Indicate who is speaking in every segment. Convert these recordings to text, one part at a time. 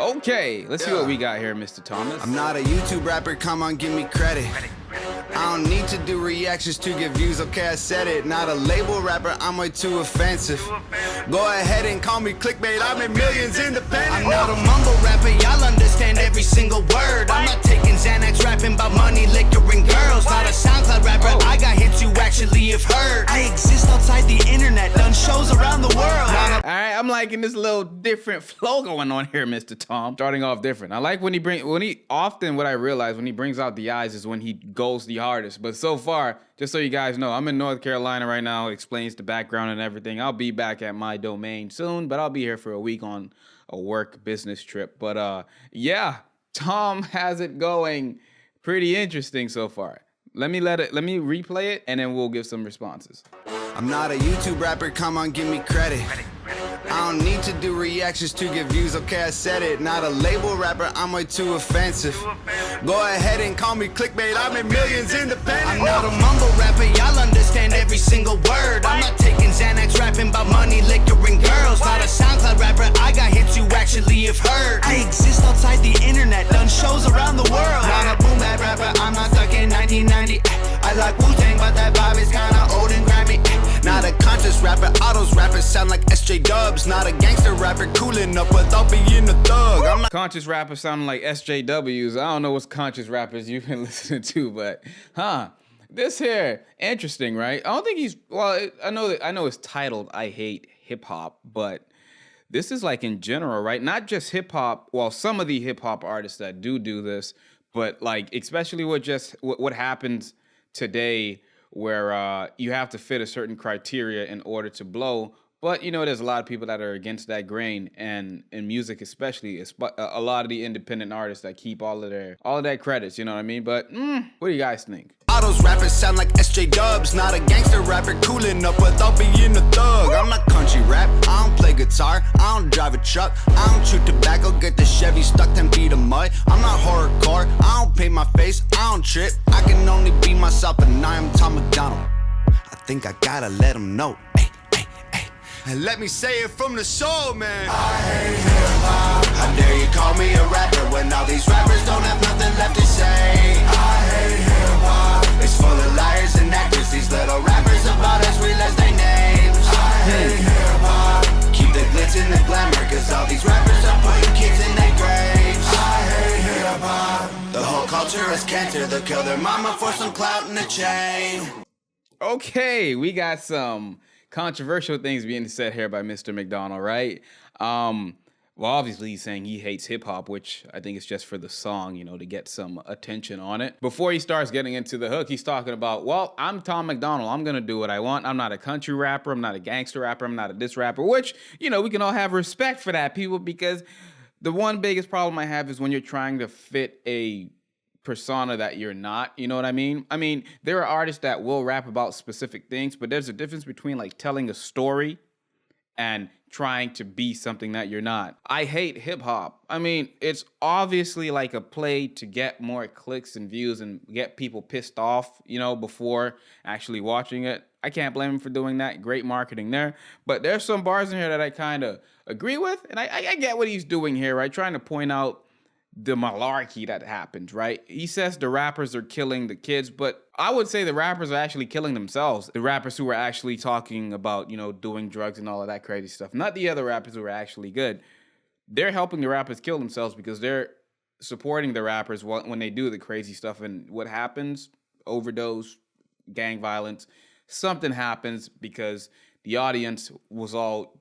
Speaker 1: Okay, let's see what we got here, Mr. Thomas.
Speaker 2: I'm not a YouTube rapper, come on, give me credit. I don't need to do reactions to get views, okay, I said it. Not a label rapper, I'm way too offensive. Go ahead and call me clickbait, I'm in millions independent. I'm not a mumble rapper, y'all understand every single word. I'm not taking Xanax, rapping about money, liquor, and girls. Not a SoundCloud rapper, I got hits you actually have heard. I exist outside the internet, done shows around the world.
Speaker 1: Alright, I'm liking this little different flow going on here, Mr. Tom. Starting off different. I like when what I realize when he brings out the eyes is when he goes the hardest. But so far, just so you guys know, I'm in North Carolina right now. It explains the background and everything. I'll be back at my domain soon, but I'll be here for a week on a work business trip. But yeah, Tom has it going pretty interesting so far. Let me replay it and then we'll give some responses.
Speaker 2: I'm not a YouTube rapper, come on, give me credit. I don't need to do reactions to get views, okay, I said it. Not a label rapper, I'm way too offensive. Go ahead and call me clickbait, I'm in millions independent. I'm not a mumble rapper, y'all understand every single word. I'm not taking Xanax, rapping about money, liquor, and girls. Not a SoundCloud rapper, I got hits you actually have heard. I exist outside the internet, done shows around the world. Not a boom bap rapper, I'm not stuck in 1990. I like Wu-Tang, but that vibe is kinda old and grimy. Not a conscious rapper, autos rappers sound like SJ Dubs. Not a gangster rapper, cooling up without being a thug. I'm not
Speaker 1: conscious rappers sounding like SJWs. I don't know what's conscious rappers you've been listening to, but this here, interesting, right? I don't think he's, well, I know it's titled I Hate Hip Hop, but this is like in general, right? Not just hip hop, well, some of the hip hop artists that do this, but like especially what happens today where you have to fit a certain criteria in order to blow. But, you know, there's a lot of people that are against that grain, and in music especially, a lot of the independent artists that keep all of that credits, you know what I mean? But what do you guys think?
Speaker 2: Autos rappers sound like SJ Dubs. Not a gangster rapper, cooling up without being a thug. I'm not country rap, I don't play guitar, I don't drive a truck, I don't chew tobacco, get the Chevy stuck 10 feet of mud. I'm not horrorcore, I don't paint my face, I don't trip. I can only be myself and I am Tom Macdonald. I think I gotta let him know. And let me say it from the soul, man. I hate hip-hop. How dare you call me a rapper when all these rappers don't have nothing left to say? I hate hip-hop. It's full of liars and actors. These little rappers about as real as they names. I hate hip-hop. Keep the glitz and the glamour, cause all these rappers are putting kids in their graves. I hate hip-hop. The whole culture is cancer. They'll kill their mama for some clout in a chain.
Speaker 1: Okay, we got some controversial things being said here by Mr. Macdonald, right? Well, obviously he's saying he hates hip hop, which I think is just for the song, you know, to get some attention on it. Before he starts getting into the hook, he's talking about, well, I'm Tom Macdonald. I'm going to do what I want. I'm not a country rapper. I'm not a gangster rapper. I'm not a diss rapper, which, you know, we can all have respect for that, people, because the one biggest problem I have is when you're trying to fit a persona that you're not, you know what I mean? I mean, there are artists that will rap about specific things, but there's a difference between like telling a story and trying to be something that you're not. I hate hip hop. I mean, it's obviously like a play to get more clicks and views and get people pissed off, you know, before actually watching it. I can't blame him for doing that. Great marketing there. But there's some bars in here that I kind of agree with, and I get what he's doing here, right? Trying to point out the malarkey that happened, right? He says the rappers are killing the kids, but I would say the rappers are actually killing themselves. The rappers who are actually talking about, you know, doing drugs and all of that crazy stuff. Not the other rappers who are actually good. They're helping the rappers kill themselves because they're supporting the rappers when they do the crazy stuff. And what happens? Overdose, gang violence. Something happens because the audience was all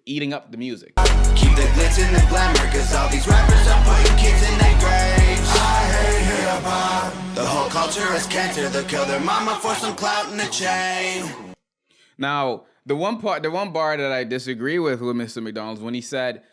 Speaker 1: eating up the music.
Speaker 2: Keep the glitz and the glamour, cause all these rappers are putting kids in their graves. I hate hip-hop. The whole culture is cancer. They'll kill their mama for some clout in a chain.
Speaker 1: Now, the one bar that I disagree with Mr. Macdonald is when he said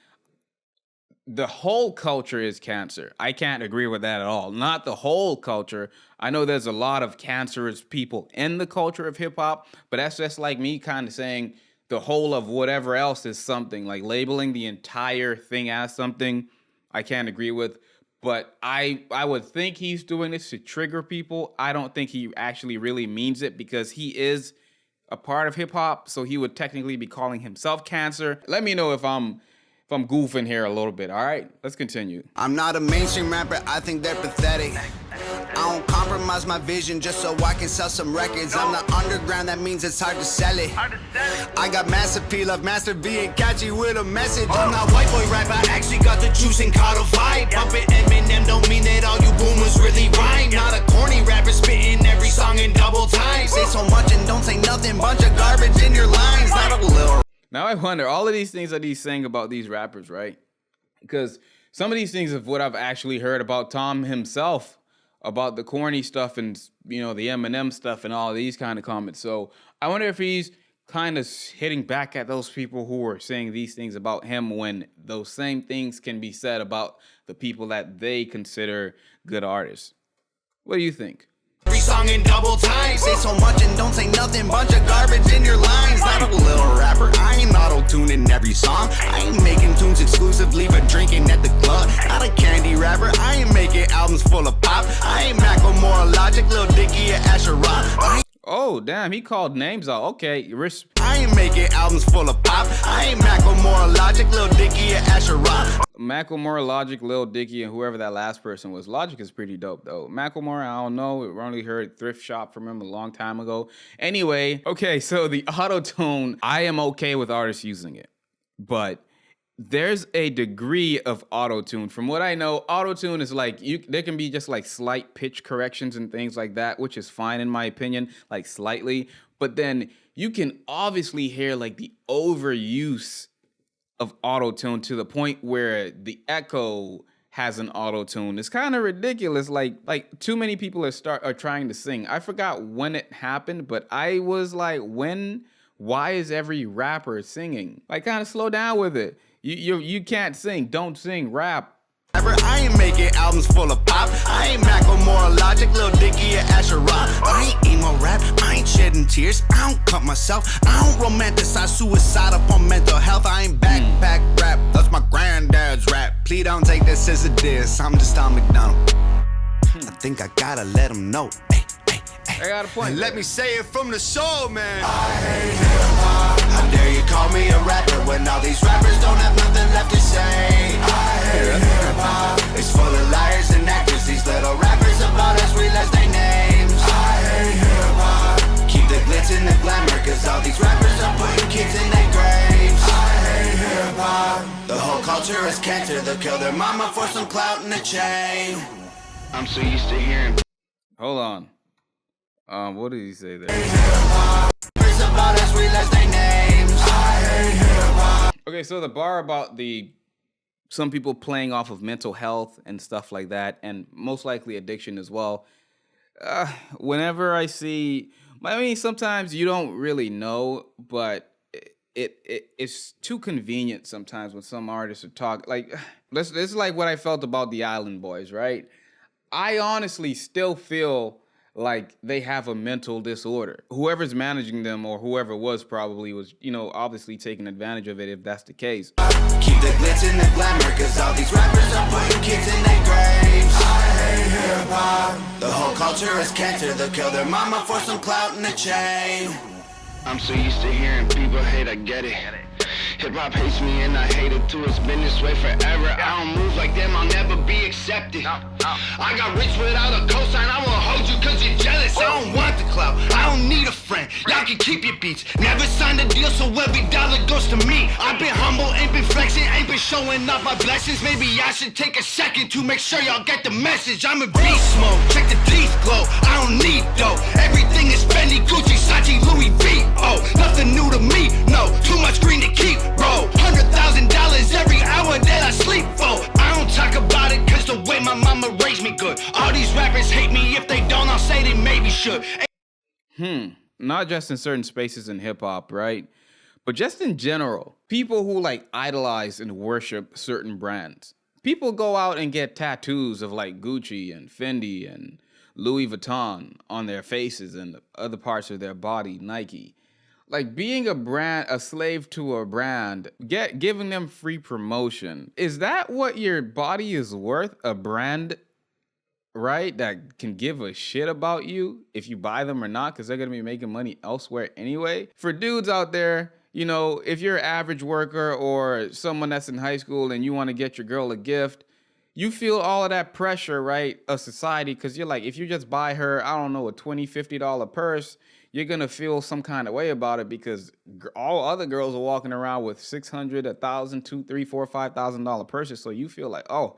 Speaker 1: the whole culture is cancer. I can't agree with that at all. Not the whole culture. I know there's a lot of cancerous people in the culture of hip-hop, but that's just like me kind of saying the whole of whatever else is something, like labeling the entire thing as something. I can't agree with, but I would think he's doing this to trigger people. I don't think he actually really means it because he is a part of hip hop, so he would technically be calling himself cancer. Let me know if I'm if I'm goofing here a little bit. All right, let's continue.
Speaker 2: I'm not a mainstream rapper, I think they're pathetic. I don't compromise my vision just so I can sell some records. I'm the underground, that means it's hard to sell it. I got mass appeal of Master being catchy with a message. I'm not white boy rap, I actually got the juice and caught a vibe. Bumping Eminem don't mean that all you boomers really rhyme. Not a corny rapper spitting every song in double time. Say so much and don't say nothing, bunch of garbage in your lines. Not a little.
Speaker 1: Now I wonder, all of these things that he's saying about these rappers, right? Because some of these things of what I've actually heard about Tom himself, about the corny stuff and, you know, the Eminem stuff and all of these kind of comments. So I wonder if he's kind of hitting back at those people who are saying these things about him when those same things can be said about the people that they consider good artists. What do you think?
Speaker 2: Every song in double time. Say so much and don't say nothing, bunch of garbage in your lines. Not a little rapper, I ain't auto-tuning every song. I ain't making tunes exclusively for drinking at the club. Not a candy rapper, I ain't making albums full of pop. I ain't Macklemore, Logic, Lil Dicky, or Asher Roth.
Speaker 1: Oh, damn, he called names out. Okay,
Speaker 2: I ain't making albums full of pop. I ain't Macklemore, Logic, Lil Dicky, or Asher Roth.
Speaker 1: Macklemore, Logic, Lil Dicky, and whoever that last person was. Logic is pretty dope, though. Macklemore, I don't know. We only heard Thrift Shop from him a long time ago. Anyway, okay, so the auto-tune, I am okay with artists using it. But there's a degree of auto-tune. From what I know, auto-tune is like, there can be just like slight pitch corrections and things like that, which is fine in my opinion, like slightly. But then you can obviously hear like the overuse of auto-tune to the point where the echo has an auto-tune. It's kind of ridiculous. Like too many people are trying to sing. I forgot when it happened, but I was like, why is every rapper singing? Like, kind of slow down with it. You can't sing. Don't sing. Rap.
Speaker 2: I ain't making albums full of pop. I ain't Macklemore, Logic, Lil Dicky, or Asher Roth. I ain't emo rap. I ain't shedding tears. I don't cut myself. I don't romanticize suicide upon mental health. I ain't backpack rap. That's my granddad's rap. Please don't take this as a diss. I'm just on Macdonald. I think I gotta let him know.
Speaker 1: I got a point.
Speaker 2: Let me say it from the soul, man. I hate hip-hop. How dare you call me a rapper when all these rappers don't have nothing left to say? I hate hip-hop. It's full of liars and actors. These little rappers about as real as they names. I hate hip-hop. Keep the glitz and the glamour, cause all these rappers are putting kids in their graves. I hate hip-hop. The whole culture is cancer. They'll kill their mama for some clout in a chain. I'm so used to hearing.
Speaker 1: Hold on. What did he say there? Okay, so the bar about some people playing off of mental health and stuff like that, and most likely addiction as well. Whenever I see, I mean, sometimes you don't really know, but it's too convenient sometimes when some artists are talking. Like, this is like what I felt about the Island Boys, right? I honestly still feel like they have a mental disorder. Whoever's managing them, or whoever was, probably was, you know, obviously taking advantage of it if that's the case.
Speaker 2: Keep the glitz and the glamour, cause all these rappers are putting kids in their graves. I hate hip-hop. The whole culture is cancer. They'll kill their mama for some clout in a chain. I'm so used to hearing people hate, I get it. Hip-hop hates me and I hate it too. It's been this way forever. I don't move like them, I'll never be accepted. I got rich without a cosign. I won't hold you cause you're jealous. I don't want the clout, I don't need a friend. Y'all can keep your beats. Never signed a deal, so every dollar goes to me. I've been humble, ain't been flexing, ain't been showing off my blessings. Maybe I should take a second to make sure y'all get the message. I'm in beast mode, check the teeth glow. I don't need dough. Everything is Fendi, Gucci, Sachi, Louis V. Oh, nothing new to me, no. Too much green to keep, bro. $100,000 every hour that I sleep for. I don't talk about it cause the way my mama raised me good. All these rappers hate me, if they don't, I'll say they maybe should.
Speaker 1: Not just in certain spaces in hip hop, right? But just in general, people who like idolize and worship certain brands. People go out and get tattoos of like Gucci and Fendi and Louis Vuitton on their faces and other parts of their body, Nike. Like, being a slave to a brand, giving them free promotion. Is that what your body is worth? A brand, right? That can give a shit about you if you buy them or not, because they're going to be making money elsewhere anyway. For dudes out there, you know, if you're an average worker or someone that's in high school and you want to get your girl a gift, you feel all of that pressure, right, of society, because you're like, if you just buy her, I don't know, a $20, $50 purse, you're gonna feel some kind of way about it because all other girls are walking around with 600, 1,000, 2, 3, 4, $5,000 purses. So you feel like, oh,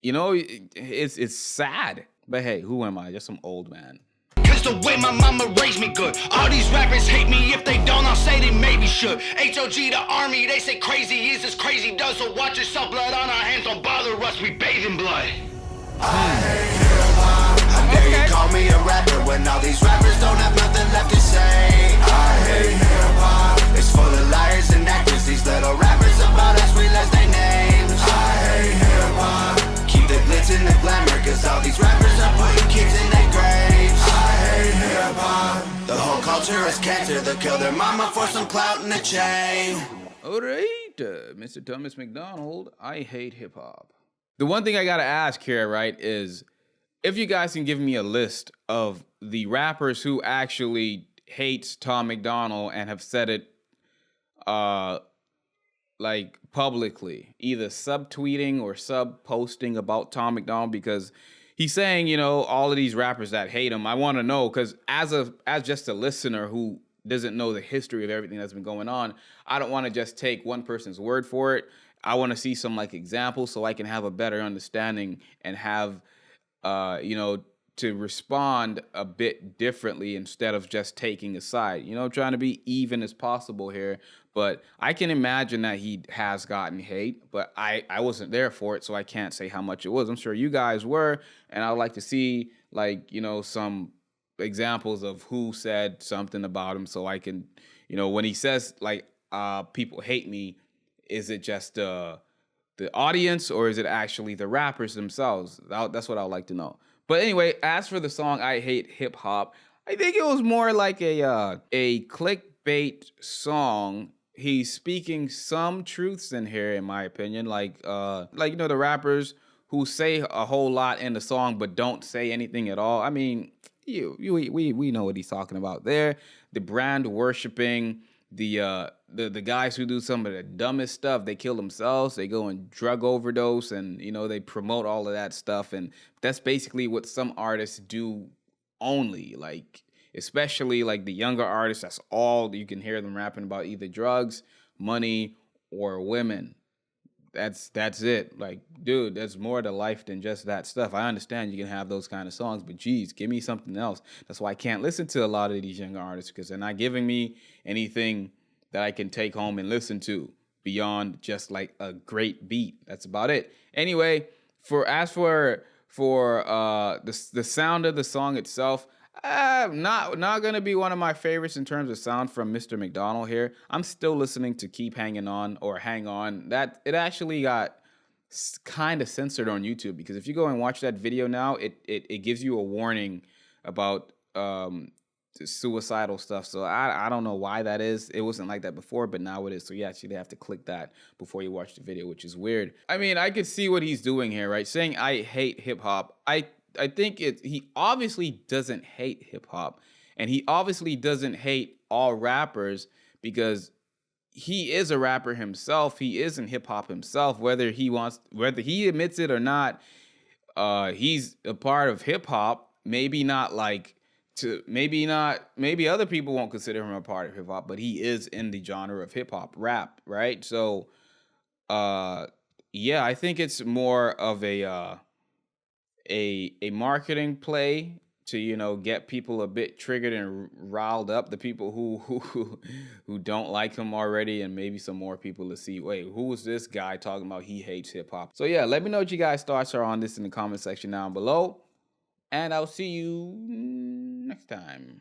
Speaker 1: you know, it's sad. But hey, who am I? Just some old man.
Speaker 2: Cause the way my mama raised me good. All these rappers hate me. If they don't, I'll say they maybe should. HOG the army, they say crazy is as crazy does. So watch yourself, blood on our hands, don't bother us, we bathe in blood. I hate hip-hop. How dare you call me a rapper when all these rappers don't have nothing left to say. I hate hip-hop. It's full of liars and actors. These little rappers about as real as they names. I hate hip-hop. Keep the glitz and the glamour, cause all these rappers are putting kids in their graves. I hate hip-hop. The whole culture is cancer. They'll kill their mama for some clout in a chain.
Speaker 1: All right, Mr. Thomas Macdonald, I hate hip-hop. The one thing I gotta ask here, right, is if you guys can give me a list of the rappers who actually hates Tom Macdonald and have said it like publicly, either subtweeting or sub-posting about Tom Macdonald, because he's saying, you know, all of these rappers that hate him. I want to know, because as just a listener who doesn't know the history of everything that's been going on, I don't want to just take one person's word for it. I want to see some like examples so I can have a better understanding and have, you know, to respond a bit differently instead of just taking a side, you know, trying to be even as possible here. But I can imagine that he has gotten hate, but I wasn't there for it, so I can't say how much it was. I'm sure you guys were, and I'd like to see, like, you know, some examples of who said something about him so I can, you know, when he says, like, people hate me, is it just the audience or is it actually the rappers themselves? That's what I'd like to know. But anyway, as for the song I Hate Hip Hop, I think it was more like a clickbait song. He's speaking some truths in here, in my opinion, like you know, the rappers who say a whole lot in the song but don't say anything at all. I mean, we know what he's talking about there. The brand worshiping, the guys who do some of the dumbest stuff. They kill themselves, they go and drug overdose, and you know, they promote all of that stuff. And that's basically what some artists do only, like especially like the younger artists. That's all you can hear them rapping about, either drugs, money, or women. That's it. Like, dude, there's more to life than just that stuff. I understand you can have those kind of songs, but geez, give me something else. That's why I can't listen to a lot of these younger artists, because they're not giving me anything that I can take home and listen to beyond just like a great beat. That's about it. Anyway, as for the sound of the song itself, not gonna be one of my favorites in terms of sound from Mr. Macdonald here. I'm still listening to Keep Hanging On or Hang On. That it actually got kind of censored on YouTube, because if you go and watch that video now, it gives you a warning about suicidal stuff. So I don't know why that is. It wasn't like that before, but now it is. So you actually have to click that before you watch the video, which is weird. I mean, I could see what he's doing here, right? Saying I hate hip hop. I think he obviously doesn't hate hip hop, and he obviously doesn't hate all rappers, because he is a rapper himself. He is in hip hop himself, whether he admits it or not. He's a part of hip hop. Maybe other people won't consider him a part of hip hop, but he is in the genre of hip hop rap, right? So, yeah, I think it's more of a marketing play to, you know, get people a bit triggered and riled up, the people who don't like him already, and maybe some more people to see, wait, who is this guy talking about he hates hip hop? So yeah, let me know what you guys' thoughts are on this in the comment section down below, and I'll see you next time.